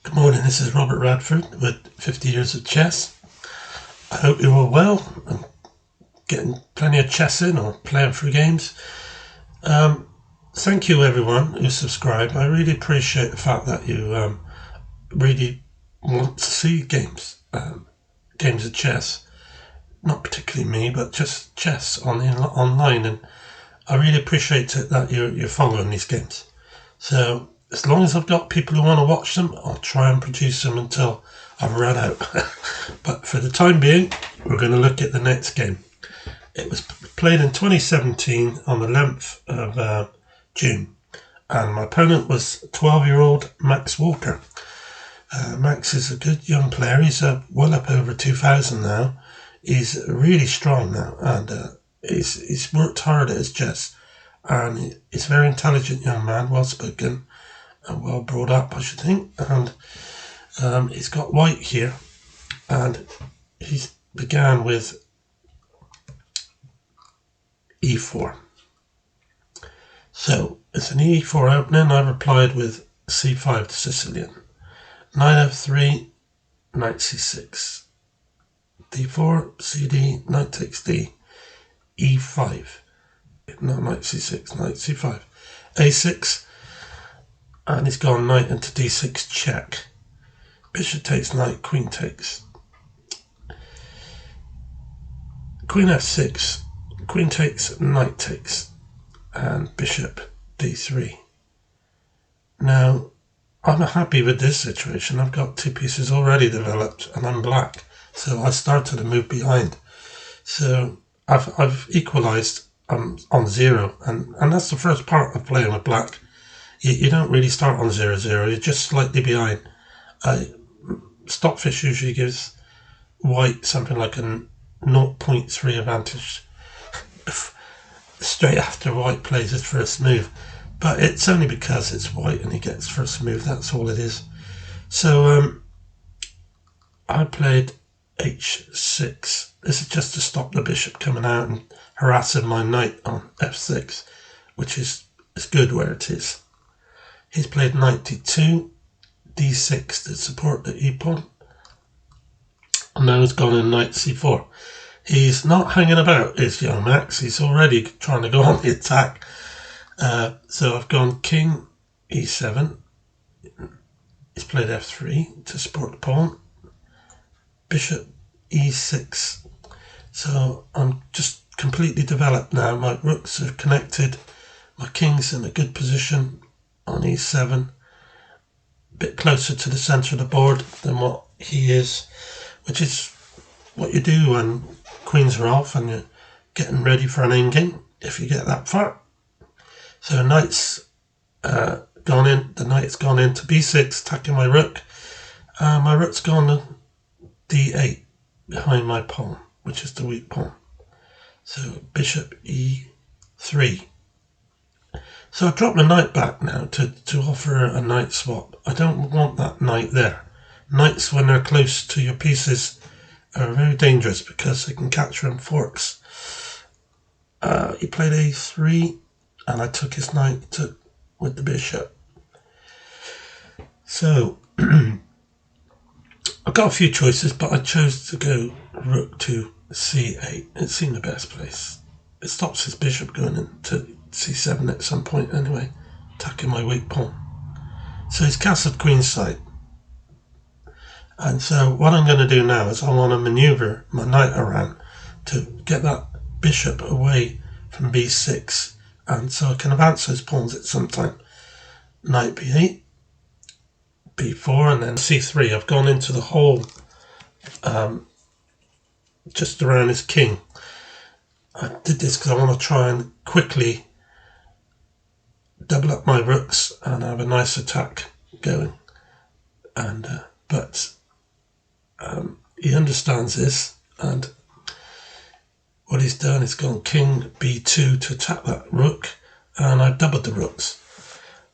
Good morning, this is Robert Radford with 50 Years of Chess. I hope you're all well and getting plenty of chess in or playing through games. Thank you everyone who subscribed. I really appreciate the fact that you really want to see games of chess. Not particularly me, but just chess online, and I really appreciate it that you're following these games. So as long as I've got people who want to watch them, I'll try and produce them until I've run out. But for the time being, we're going to look at the next game. It was played in 2017 on the 11th of June, and my opponent was 12-year-old Max Walker. Max is a good young player. He's well up over 2,000 now. He's really strong now, and he's worked hard at his chess, and he's a very intelligent young man, well spoken and well brought up, I should think. And he's got white here, and he began with e4. So it's an e4 opening. I replied with c5 to Sicilian. Knight f3, knight c6, d4, cd, knight takes d, e5, not knight c6, knight c5, a6, and he's gone knight into d6 check. Bishop takes knight, queen takes, queen f6, queen takes, knight takes, and bishop d3. Now I'm happy with this situation. I've got two pieces already developed and I'm black, so I started to move behind. So I've equalized on 0, and that's the first part of playing with black. You don't really start on 0-0, you're just slightly behind. Stockfish usually gives white something like a 0.3 advantage straight after white plays his first move. But it's only because it's white and he gets first move, that's all it is. So I played h6. This is just to stop the bishop coming out and harassing my knight on f6, which is good where it is. He's played knight d2, d6 to support the e-pawn, and now he's gone in knight c4. He's not hanging about, is young Max. He's already trying to go on the attack. So I've gone king e7. He's played f3 to support the pawn. Bishop e6. So I'm just completely developed now. My rooks are connected. My king's in a good position on e7. A bit closer to the centre of the board than what he is, which is what you do when queens are off and you're getting ready for an endgame, if you get that far. So knight's gone in. The knight's gone into b6, attacking my rook. My rook's gone to d8 behind my pawn, which is the weak pawn. So bishop e3. So I drop my knight back now to offer a knight swap. I don't want that knight there. Knights, when they're close to your pieces, are very dangerous because they can capture in forks. He played a3. And I took his knight with the bishop. So I've got a few choices, but I chose to go rook to c8. It seemed the best place. It stops his bishop going into c7 at some point anyway, attacking my weak pawn. So he's castled queenside. And so what I'm going to do now is I want to maneuver my knight around to get that bishop away from b6. And so I can advance those pawns at some time. Knight b8, b4, and then c3. I've gone into the hole just around his king. I did this because I want to try and quickly double up my rooks and have a nice attack going. And but he understands this, and what he's done is gone king b2 to attack that rook, and I've doubled the rooks.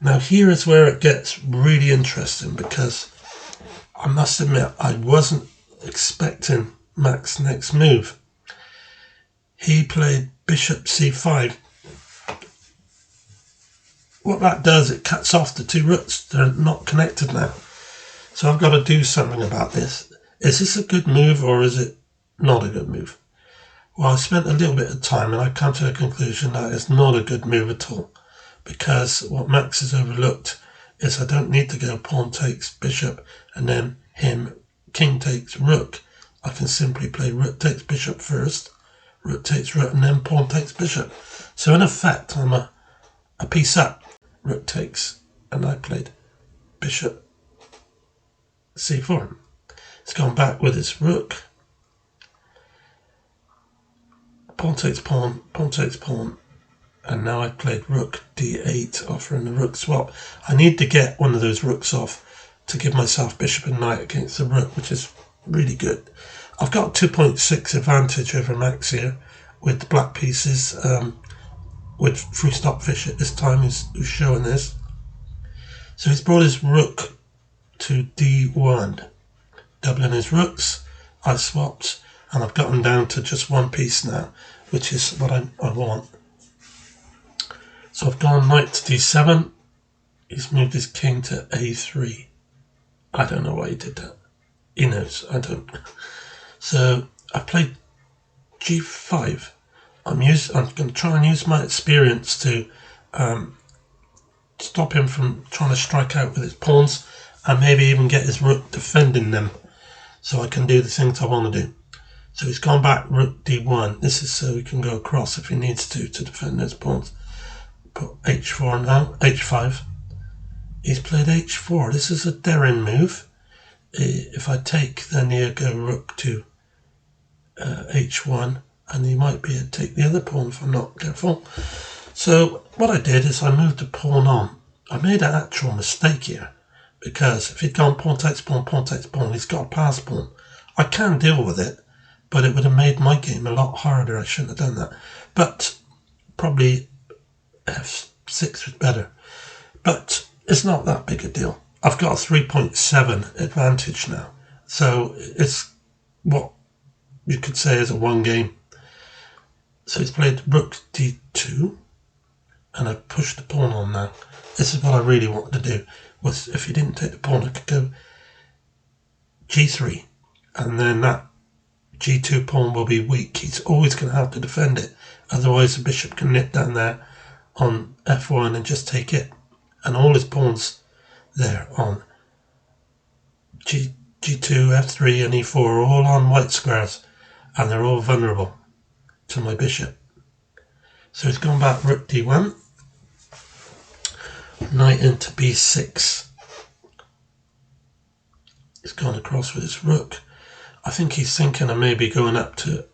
Now here is where it gets really interesting, because I must admit I wasn't expecting Max's next move. He played bishop c5. What that does, it cuts off the two roots. They're not connected now. So I've got to do something about this. Is this a good move or is it not a good move? Well, I spent a little bit of time and I come to a conclusion that it's not a good move at all. Because what Max has overlooked is I don't need to go pawn takes bishop and then him king takes rook. I can simply play rook takes bishop first, rook takes rook, and then pawn takes bishop. So in effect, I'm a piece up. Rook takes, and I played bishop c4. It's gone back with its rook. Pawn takes pawn, pawn takes pawn, and now I played rook d8, offering the rook swap. I need to get one of those rooks off to give myself bishop and knight against the rook, which is really good. I've got 2.6 advantage over Max here with the black pieces, with free stop fish at this time who's showing this. So he's brought his rook to d1, doubling his rooks. I swapped, and I've got him down to just one piece now, which is what I want. So I've gone knight to d7. He's moved his king to a3. I don't know why he did that. He knows, I don't. So I played g5. I'm going to try and use my experience to stop him from trying to strike out with his pawns, and maybe even get his rook defending them, so I can do the things I want to do. So he's gone back rook d1. This is so he can go across if he needs to defend those pawns. Put h4 now, h5. He's played h4. This is a daring move. If I take, then he'll go rook to h1, and he might be able to take the other pawn if I'm not careful. So what I did is I moved the pawn on. I made an actual mistake here, because if he'd gone pawn takes pawn, pawn takes pawn, he's got a pass pawn. I can deal with it, but it would have made my game a lot harder. I shouldn't have done that. But probably f6 was better. But it's not that big a deal. I've got a 3.7 advantage now. So it's what you could say is a one game. So he's played rook d2, and I've pushed the pawn on now. This is what I really wanted to do, was if he didn't take the pawn, I could go g3, and then that g2 pawn will be weak. He's always going to have to defend it, otherwise the bishop can nip down there on f1 and just take it. And all his pawns there on g2, f3 and e4 are all on white squares, and they're all vulnerable to my bishop. So he's gone back rook d1, knight into b6. He's gone across with his rook. I think he's thinking of maybe going up to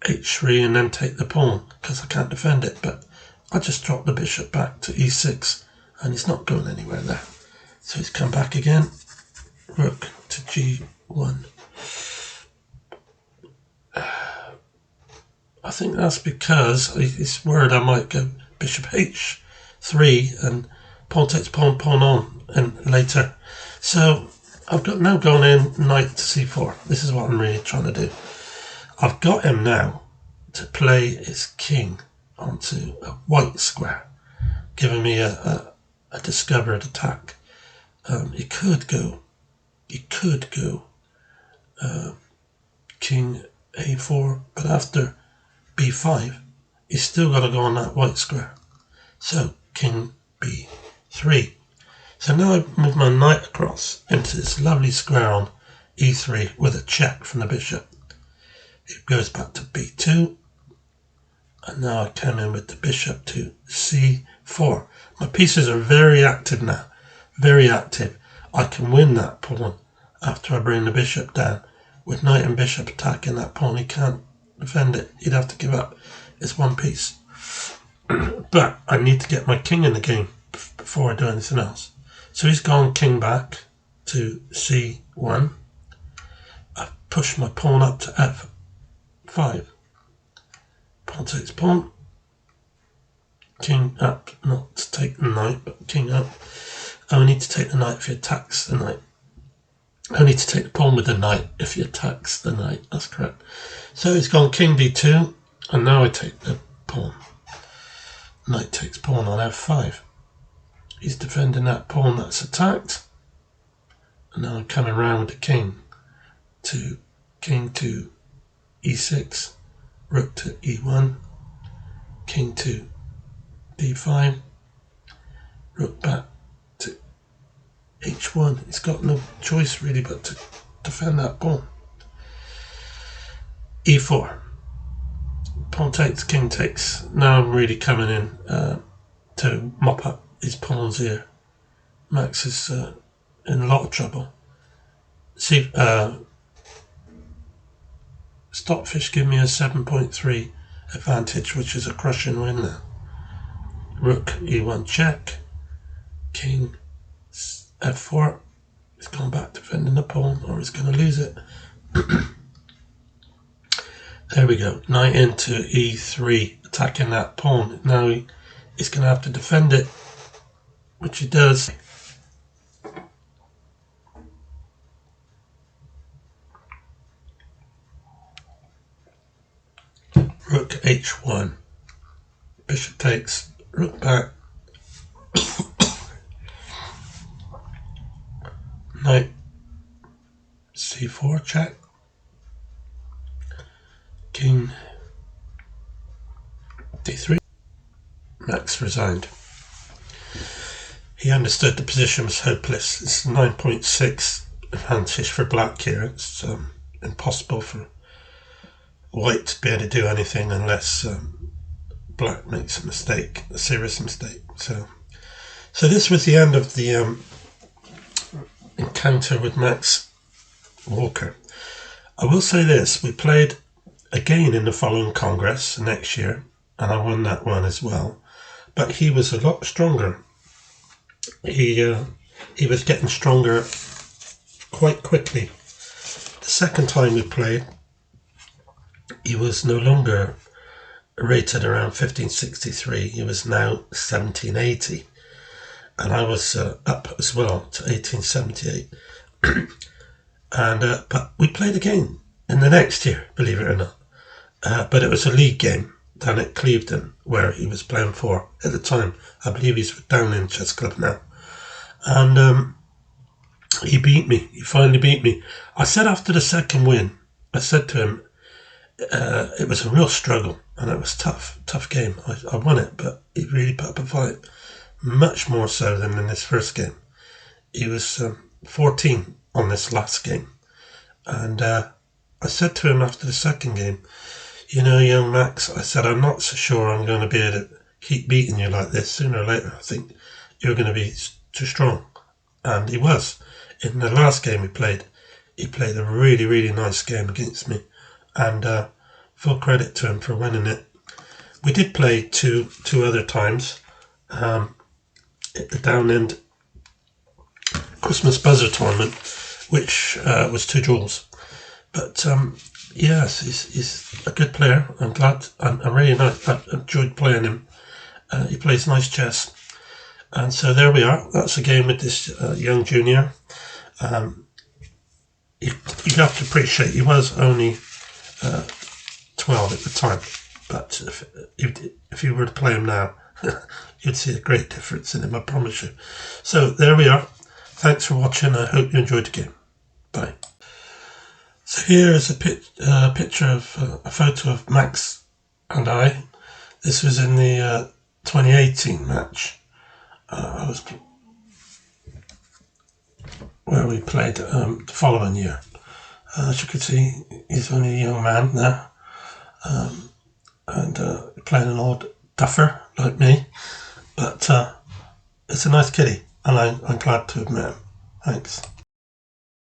h3 and then take the pawn, because I can't defend it, but I just dropped the bishop back to e6, and he's not going anywhere there. So he's come back again, rook to g1. I think that's because he's worried I might go bishop h3 and pawn takes pawn, pawn on, and later. So I've got now gone in knight to c4. This is what I'm really trying to do. I've got him now to play his king onto a white square, giving me a discovered attack. He could go king a4, but after b5, he's still got to go on that white square. So king b3. So now I move my knight across into this lovely square on e3 with a check from the bishop. It goes back to b2, and now I come in with the bishop to c4. My pieces are very active now, very active. I can win that pawn after I bring the bishop down. With knight and bishop attacking that pawn, he can't defend it. He'd have to give up. It's one piece. But I need to get my king in the game before I do anything else. So he's gone king back to c1. I've pushed my pawn up to f5. Pawn takes pawn. King up, not to take the knight, but king up. I need to take the knight if he attacks the knight. I need to take the pawn with the knight if he attacks the knight. That's correct. So he's gone king d2, and now I take the pawn. Knight takes pawn on f5. He's defending that pawn that's attacked. And Now I'm coming around with the king to e6, rook to e1, king to d5, rook back to h1. He's got no choice really but to defend that pawn. e4, pawn takes, king takes. Now I'm really coming in to mop up his pawns here. Max is in a lot of trouble. See, Stockfish give me a 7.3 advantage, which is a crushing win now. Rook e1 check, king f4. He's gone back defending the pawn, or he's going to lose it. There we go. Knight into e3, attacking that pawn. Now he's going to have to defend it, which he does. Rook h1, bishop takes, rook back, knight c4 check, king d3. Max resigned. He understood the position was hopeless. It's 9.6 advantage for black here. It's impossible for white to be able to do anything unless black makes a mistake, a serious mistake. So this was the end of the encounter with Max Walker. I will say this: we played again in the following Congress next year, and I won that one as well. But he was a lot stronger. He was getting stronger quite quickly. The second time we played, he was no longer rated around 1563. He was now 1780, and I was up as well to 1878. And but we played again in the next year, believe it or not. But it was a league game down at Clevedon, where he was playing for at the time. I believe he's down in Chess Club now. And he beat me. He finally beat me. I said after the second win, I said to him, it was a real struggle and it was tough game. I won it, but he really put up a fight, much more so than in this first game. He was 14 on this last game, and I said to him after the second game, you know, young Max, I said, I'm not so sure I'm going to be able to keep beating you like this. Sooner or later, I think you're going to be too strong. And he was. In the last game he played a really, really nice game against me. And full credit to him for winning it. We did play two other times at the Down End Christmas Buzzer tournament, which was 2 draws. But yes, he's a good player. I'm glad. I enjoyed playing him. He plays nice chess. And so there we are. That's a game with this young junior. You have to appreciate he was only 12 at the time, but if you were to play him now, you'd see a great difference in him, I promise you. So there we are. Thanks for watching. I hope you enjoyed the game. Bye. So here is a picture of a photo of Max and I. This was in the 2018 match. Where we played the following year. As you can see, he's only a young man now, and playing an old duffer like me, but it's a nice kitty, and I'm glad to have met him. Thanks.